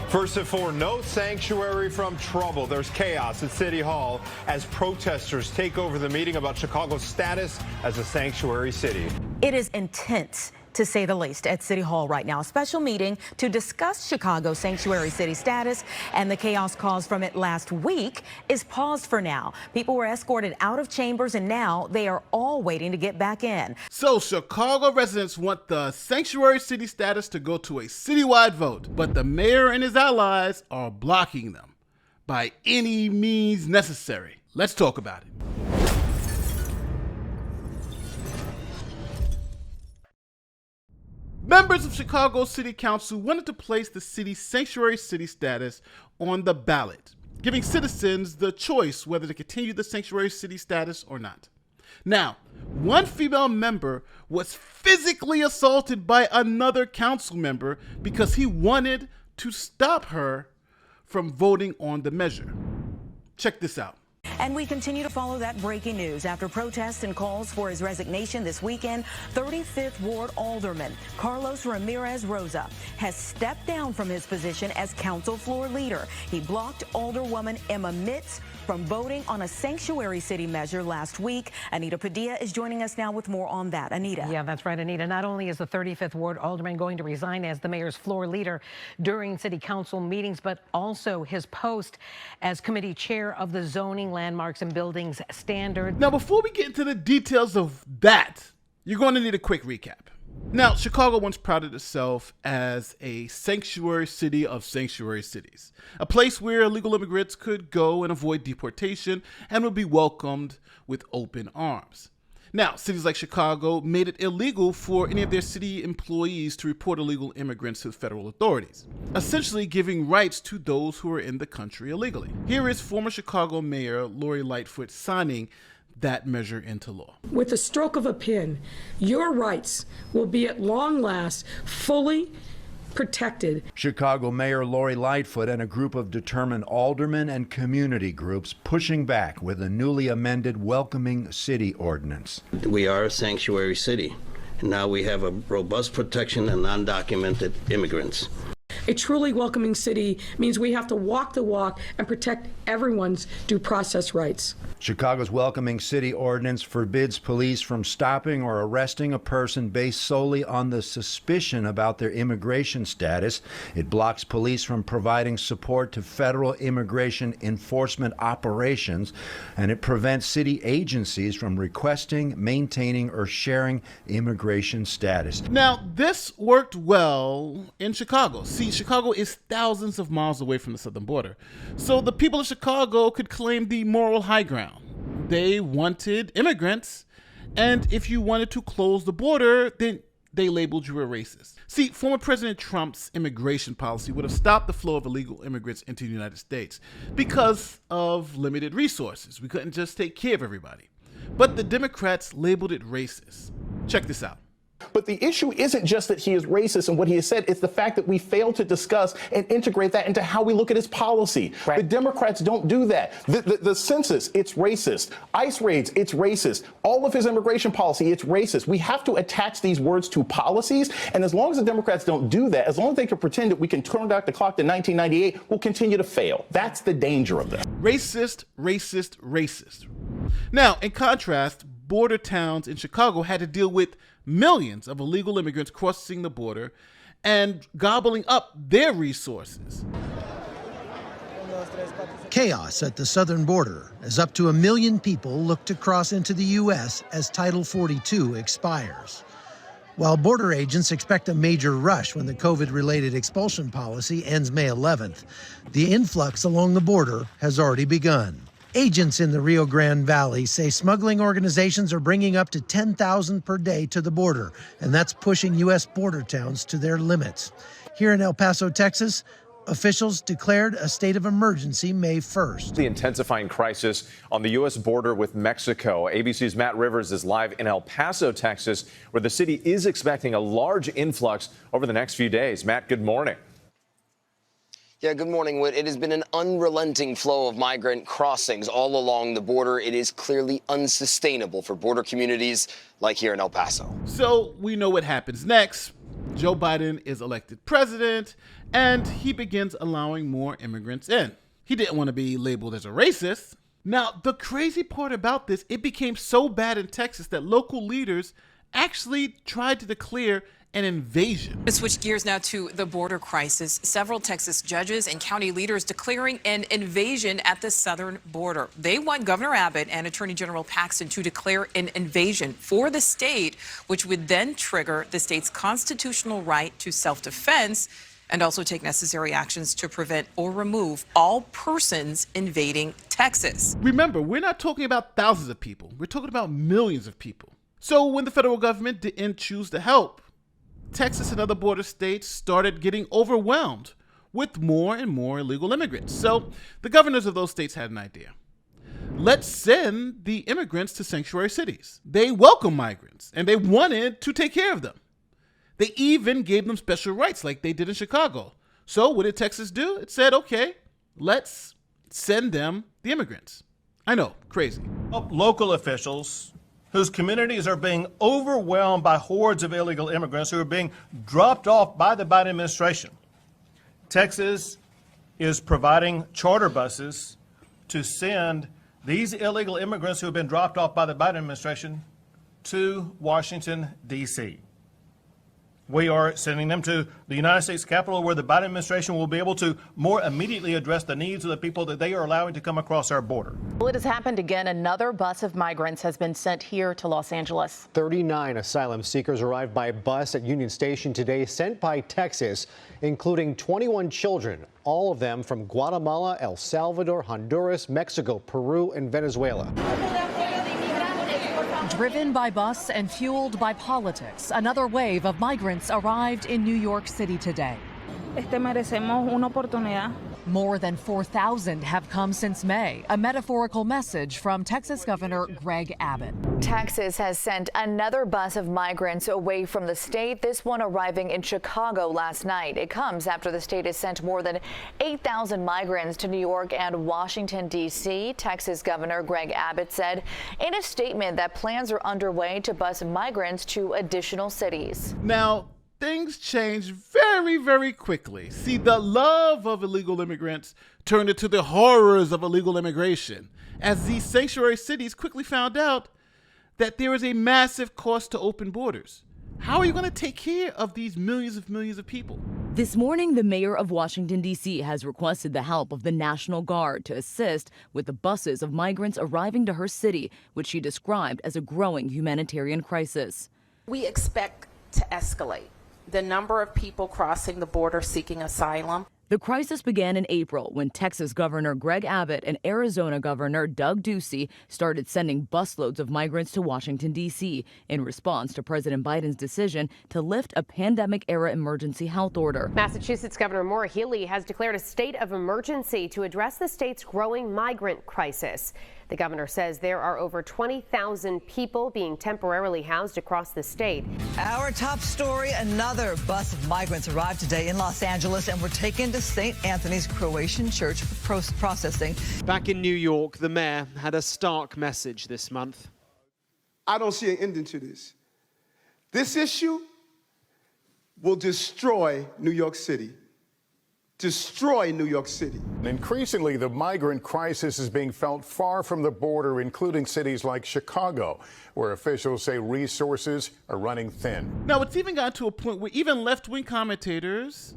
First at 4, no sanctuary from trouble. There's chaos at City Hall as protesters take over the meeting about Chicago's status as a sanctuary city. It is intense, to say the least, at City Hall right now. A special meeting to discuss Chicago's sanctuary city status, and the chaos caused from it last week is paused for now. People were escorted out of chambers, and now they are all waiting to get back in. So Chicago residents want the sanctuary city status to go to a citywide vote, but the mayor and his allies are blocking them by any means necessary. Let's talk about it. Members of Chicago City Council wanted to place the city's sanctuary city status on the ballot, giving citizens the choice whether to continue the sanctuary city status or not. Now, one female member was physically assaulted by another council member because he wanted to stop her from voting on the measure. Check this out. And we continue to follow that breaking news. After protests and calls for his resignation this weekend, 35th Ward Alderman Carlos Ramirez-Rosa has stepped down from his position as council floor leader. He blocked Alderwoman Emma Mitz from voting on a sanctuary city measure last week. Anita Padilla is joining us now with more on that. Anita. Yeah, that's right, Anita. Not only is the 35th Ward Alderman going to resign as the mayor's floor leader during city council meetings, but also his post as committee chair of the Zoning, Landmarks and Buildings Standard. Now, before we get into the details of that, you're going to need a quick recap. Now, Chicago once prided itself as a sanctuary city of sanctuary cities, a place where illegal immigrants could go and avoid deportation and would be welcomed with open arms. Now, cities like Chicago made it illegal for any of their city employees to report illegal immigrants to federal authorities, essentially giving rights to those who are in the country illegally. Here is former Chicago Mayor Lori Lightfoot signing that measure into law. With the stroke of a pen, your rights will be at long last fully protected. Chicago Mayor Lori Lightfoot and a group of determined aldermen and community groups pushing back with a newly amended welcoming city ordinance. We are a sanctuary city, and now we have a robust protection of undocumented immigrants. A truly welcoming city means we have to walk the walk and protect everyone's due process rights. Chicago's welcoming city ordinance forbids police from stopping or arresting a person based solely on the suspicion about their immigration status. It blocks police from providing support to federal immigration enforcement operations, and it prevents city agencies from requesting, maintaining, or sharing immigration status. Now, this worked well in Chicago. See, Chicago is thousands of miles away from the southern border, so the people of Chicago could claim the moral high ground. They wanted immigrants, and if you wanted to close the border, then they labeled you a racist. See, former President Trump's immigration policy would have stopped the flow of illegal immigrants into the United States because of limited resources. We couldn't just take care of everybody. But the Democrats labeled it racist. Check this out. But the issue isn't just that he is racist and what he has said. It's the fact that we fail to discuss and integrate that into how we look at his policy. Right. The Democrats don't do that. The census, it's racist. ICE raids, it's racist. All of his immigration policy, it's racist. We have to attach these words to policies. And as long as the Democrats don't do that, as long as they can pretend that we can turn back the clock to 1998, we'll continue to fail. That's the danger of this. Racist, racist, racist. Now, in contrast, border towns in Chicago had to deal with millions of illegal immigrants crossing the border and gobbling up their resources. Chaos at the southern border as up to 1 million people look to cross into the U.S. as Title 42 expires. While border agents expect a major rush when the COVID-related expulsion policy ends May 11th, the influx along the border has already begun. Agents in the Rio Grande Valley say smuggling organizations are bringing up to 10,000 per day to the border, and that's pushing U.S. border towns to their limits. Here in El Paso, Texas, officials declared a state of emergency May 1st. The intensifying crisis on the U.S. border with Mexico. ABC's Matt Rivers is live in El Paso, Texas, where the city is expecting a large influx over the next few days. Matt, good morning. Yeah, good morning, Whit. It has been an unrelenting flow of migrant crossings all along the border. It is clearly unsustainable for border communities like here in El Paso. So we know what happens next. Joe Biden is elected president, and he begins allowing more immigrants in. He didn't want to be labeled as a racist. Now, the crazy part about this, it became so bad in Texas that local leaders actually tried to declare an invasion. To switch gears now to the border crisis. Several Texas judges and county leaders declaring an invasion at the southern border. They want Governor Abbott and Attorney General Paxton to declare an invasion for the state, which would then trigger the state's constitutional right to self-defense and also take necessary actions to prevent or remove all persons invading Texas. Remember, we're not talking about thousands of people. We're talking about millions of people. So when the federal government didn't choose to help, Texas and other border states started getting overwhelmed with more and more illegal immigrants. So the governors of those states had an idea. Let's send the immigrants to sanctuary cities. They welcome migrants, and they wanted to take care of them. They even gave them special rights like they did in Chicago. So what did Texas do? It said, okay, let's send them the immigrants. I know, crazy. Local officials whose communities are being overwhelmed by hordes of illegal immigrants who are being dropped off by the Biden administration. Texas is providing charter buses to send these illegal immigrants who have been dropped off by the Biden administration to Washington, D.C. We are sending them to the United States Capitol, where the Biden administration will be able to more immediately address the needs of the people that they are allowing to come across our border. Well, it has happened again. Another bus of migrants has been sent here to Los Angeles. 39 asylum seekers arrived by bus at Union Station today, sent by Texas, including 21 children, all of them from Guatemala, El Salvador, Honduras, Mexico, Peru, and Venezuela. Driven by bus and fueled by politics, another wave of migrants arrived in New York City today. Merecemos una oportunidad. More than 4,000 have come since May, a metaphorical message from Texas Governor Greg Abbott. Texas has sent another bus of migrants away from the state, this one arriving in Chicago last night. It comes after the state has sent more than 8,000 migrants to New York and Washington, D.C. Texas Governor Greg Abbott said in a statement that plans are underway to bus migrants to additional cities. Now, things changed very, very quickly. See, the love of illegal immigrants turned into the horrors of illegal immigration, as these sanctuary cities quickly found out that there is a massive cost to open borders. How are you going to take care of these millions of people? This morning, the mayor of Washington, D.C. has requested the help of the National Guard to assist with the buses of migrants arriving to her city, which she described as a growing humanitarian crisis. We expect to escalate the number of people crossing the border seeking asylum. The crisis began in April when Texas Governor Greg Abbott and Arizona Governor Doug Ducey started sending busloads of migrants to Washington, D.C. in response to President Biden's decision to lift a pandemic-era emergency health order. Massachusetts Governor Maura Healey has declared a state of emergency to address the state's growing migrant crisis. The governor says there are over 20,000 people being temporarily housed across the state. Our top story, another bus of migrants arrived today in Los Angeles and were taken to St. Anthony's Croatian Church for processing. Back in New York, the mayor had a stark message this month. I don't see an ending to this. This issue will destroy New York City. Destroy New York City. Increasingly, the migrant crisis is being felt far from the border, including cities like Chicago, where officials say resources are running thin. Now, it's even gotten to a point where even left-wing commentators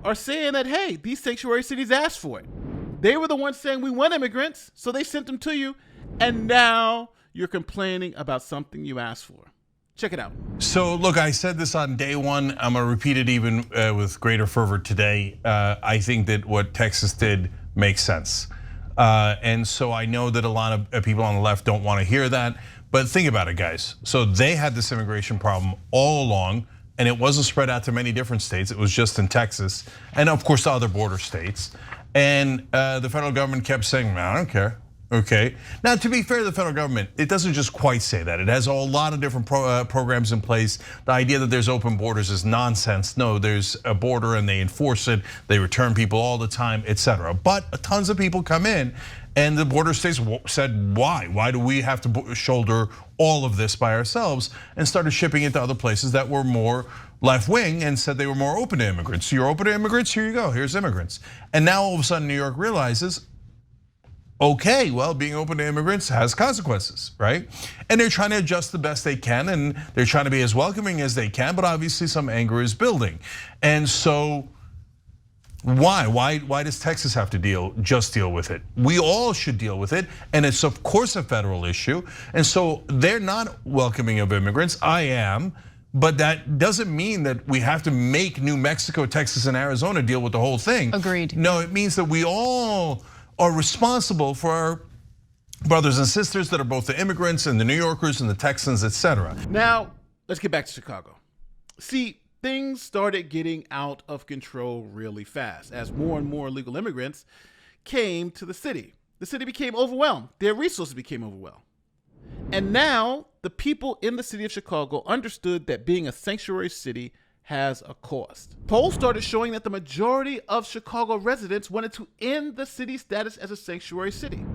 are saying that, hey, these sanctuary cities asked for it. They were the ones saying we want immigrants, so they sent them to you, and now you're complaining about something you asked for. Check it out. So, look, I said this on day one. I'm going to repeat it even with greater fervor today. I think that what Texas did makes sense. And so I know that a lot of people on the left don't want to hear that. But think about it, guys. So they had this immigration problem all along, and it wasn't spread out to many different states. It was just in Texas and, of course, the other border states. And the federal government kept saying, I don't care. Okay. Now, to be fair to the federal government, it doesn't just quite say that. It has a lot of different programs in place. The idea that there's open borders is nonsense. No, there's a border and they enforce it. They return people all the time, etc. But tons of people come in, and the border states said, why? Why do we have to shoulder all of this by ourselves? And started shipping it to other places that were more left wing and said they were more open to immigrants. So you're open to immigrants, here you go, here's immigrants. And now all of a sudden New York realizes, okay, well, being open to immigrants has consequences, right? And they're trying to adjust the best they can, and they're trying to be as welcoming as they can, but obviously some anger is building. And so why does Texas have to just deal with it? We all should deal with it, and it's of course a federal issue. And so they're not welcoming of immigrants, I am, but that doesn't mean that we have to make New Mexico, Texas, and Arizona deal with the whole thing. Agreed. No, it means that we all are responsible for our brothers and sisters that are both the immigrants and the New Yorkers and the Texans, etc. Now, let's get back to Chicago. See, things started getting out of control really fast as more and more illegal immigrants came to the city. The city became overwhelmed. Their resources became overwhelmed. And now the people in the city of Chicago understood that being a sanctuary city has a cost. Polls started showing that the majority of Chicago residents wanted to end the city's status as a sanctuary city.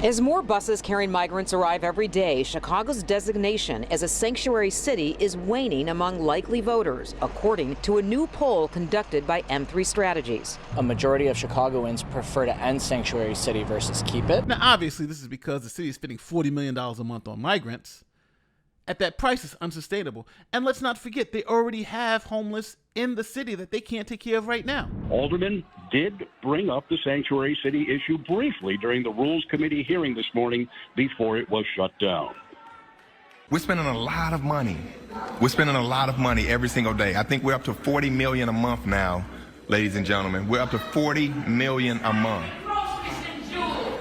As more buses carrying migrants arrive every day, Chicago's designation as a sanctuary city is waning among likely voters, according to a new poll conducted by M3 Strategies. A majority of Chicagoans prefer to end sanctuary city versus keep it. Now, obviously, this is because the city is spending $40 million a month on migrants. At that price, it's unsustainable. And let's not forget, they already have homeless in the city that they can't take care of right now. Alderman did bring up the sanctuary city issue briefly during the Rules Committee hearing this morning before it was shut down. We're spending a lot of money. We're spending a lot of money every single day. I think we're up to $40 million a month now, ladies and gentlemen. We're up to $40 million a month.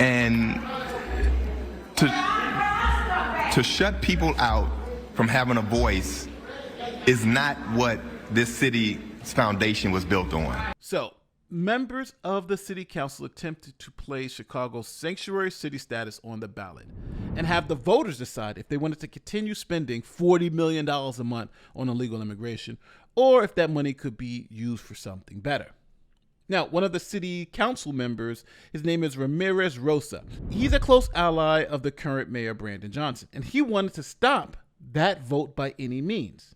And to shut people out from having a voice is not what this city's foundation was built on. So, members of the city council attempted to place Chicago's sanctuary city status on the ballot and have the voters decide if they wanted to continue spending $40 million a month on illegal immigration or if that money could be used for something better. Now, one of the city council members, his name is Ramirez-Rosa. He's a close ally of the current mayor, Brandon Johnson, and he wanted to stop that vote by any means.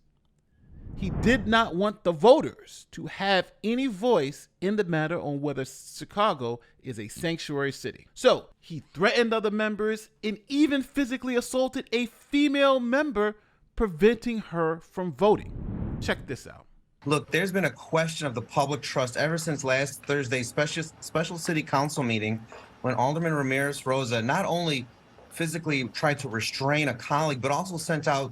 He did not want the voters to have any voice in the matter on whether Chicago is a sanctuary city. So he threatened other members and even physically assaulted a female member, preventing her from voting. Check this out. Look, there's been a question of the public trust ever since last Thursday's special city council meeting when Alderman Ramirez-Rosa not only physically tried to restrain a colleague, but also sent out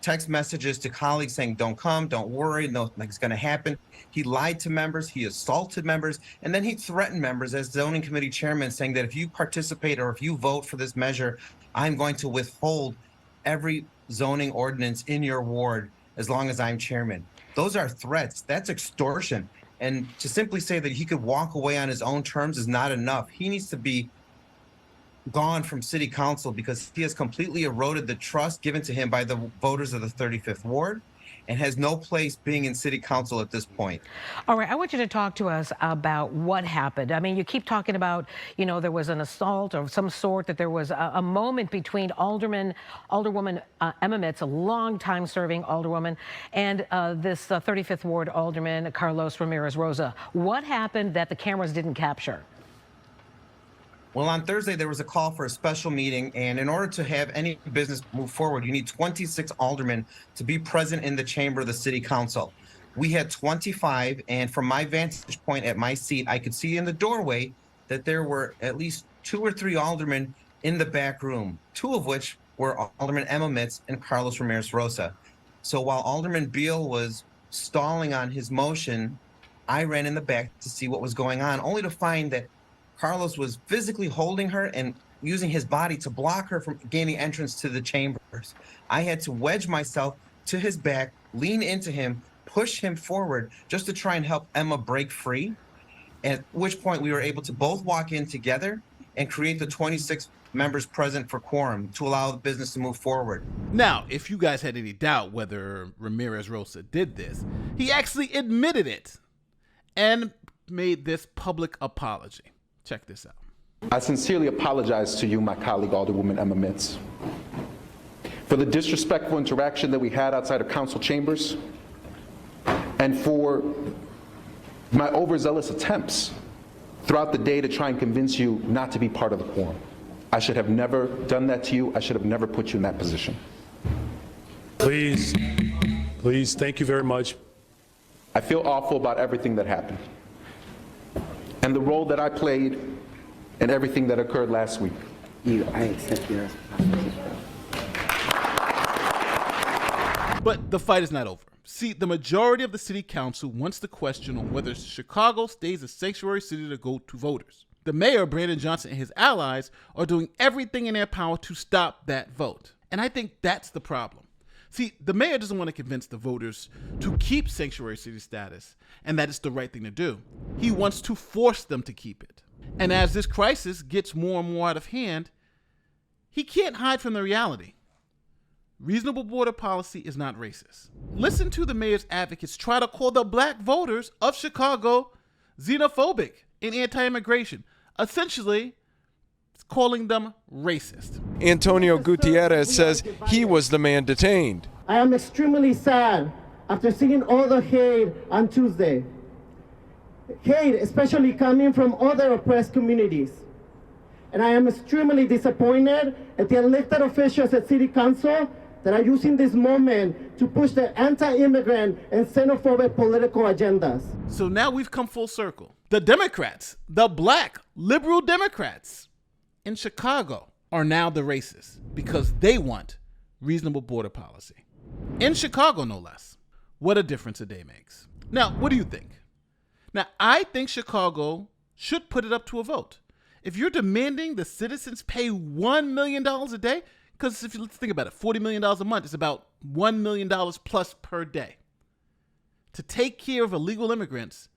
text messages to colleagues saying, don't come, don't worry, nothing's going to happen. He lied to members, he assaulted members, and then he threatened members as zoning committee chairman, saying that if you participate or if you vote for this measure, I'm going to withhold every zoning ordinance in your ward as long as I'm chairman. Those are threats. That's extortion. And to simply say that he could walk away on his own terms is not enough. He needs to be gone from city council because he has completely eroded the trust given to him by the voters of the 35th Ward and has no place being in city council at this point. All right, I want you to talk to us about what happened. I mean, you keep talking about, there was an assault of some sort, that there was a moment between Alderwoman Emma Mitz, a long-time serving alderwoman, and this 35th Ward Alderman Carlos Ramirez-Rosa. What happened that the cameras didn't capture? Well, on Thursday, there was a call for a special meeting, and in order to have any business move forward, you need 26 aldermen to be present in the chamber of the city council. We had 25, and from my vantage point at my seat, I could see in the doorway that there were at least 2 or 3 aldermen in the back room, 2 of which were Alderman Emma Mitz and Carlos Ramirez-Rosa. So while Alderman Beal was stalling on his motion, I ran in the back to see what was going on, only to find that Carlos was physically holding her and using his body to block her from gaining entrance to the chambers. I had to wedge myself to his back, lean into him, push him forward just to try and help Emma break free, at which point we were able to both walk in together and create the 26 members present for quorum to allow the business to move forward. Now, if you guys had any doubt whether Ramirez-Rosa did this, he actually admitted it and made this public apology. Check this out. I sincerely apologize to you, my colleague, Alderwoman Emma Mitz, for the disrespectful interaction that we had outside of council chambers and for my overzealous attempts throughout the day to try and convince you not to be part of the quorum. I should have never done that to you. I should have never put you in that position. Please, thank you very much. I feel awful about everything that happened and the role that I played in everything that occurred last week. I accept your responsibility. But the fight is not over. See, the majority of the city council wants the question on whether Chicago stays a sanctuary city to go to voters. The mayor, Brandon Johnson, and his allies are doing everything in their power to stop that vote. And I think that's the problem. See, the mayor doesn't want to convince the voters to keep sanctuary city status and that it's the right thing to do. He wants to force them to keep it. And as this crisis gets more and more out of hand, he can't hide from the reality. Reasonable border policy is not racist. Listen to the mayor's advocates try to call the black voters of Chicago xenophobic and anti-immigration, essentially calling them racist. Antonio Gutierrez says he was the man detained. I am extremely sad after seeing all the hate on Tuesday. Hate especially coming from other oppressed communities. And I am extremely disappointed at the elected officials at City Council that are using this moment to push their anti-immigrant and xenophobic political agendas. So now we've come full circle. The Democrats, the black liberal Democrats in Chicago are now the racists because they want reasonable border policy. In Chicago, no less. What a difference a day makes. Now, what do you think? Now, I think Chicago should put it up to a vote. If you're demanding the citizens pay $1 million a day, because if you think about it, $40 million a month is about $1 million plus per day. To take care of illegal immigrants,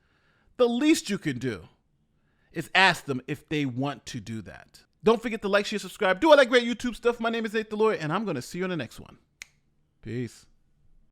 the least you can do is ask them if they want to do that. Don't forget to like, share, subscribe. Do all that great YouTube stuff. My name is Nate the Lawyer, and I'm going to see you on the next one. Peace.